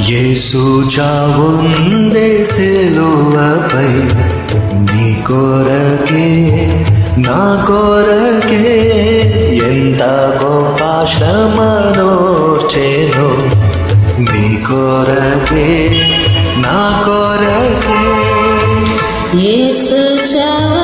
యేసు చావుందే సిలువపై నీ కొరకే నా కొరకే ఎంత గొప్ప శ్రమనోర్చెను నీ కొరకే నా కొరకే యేసు చావు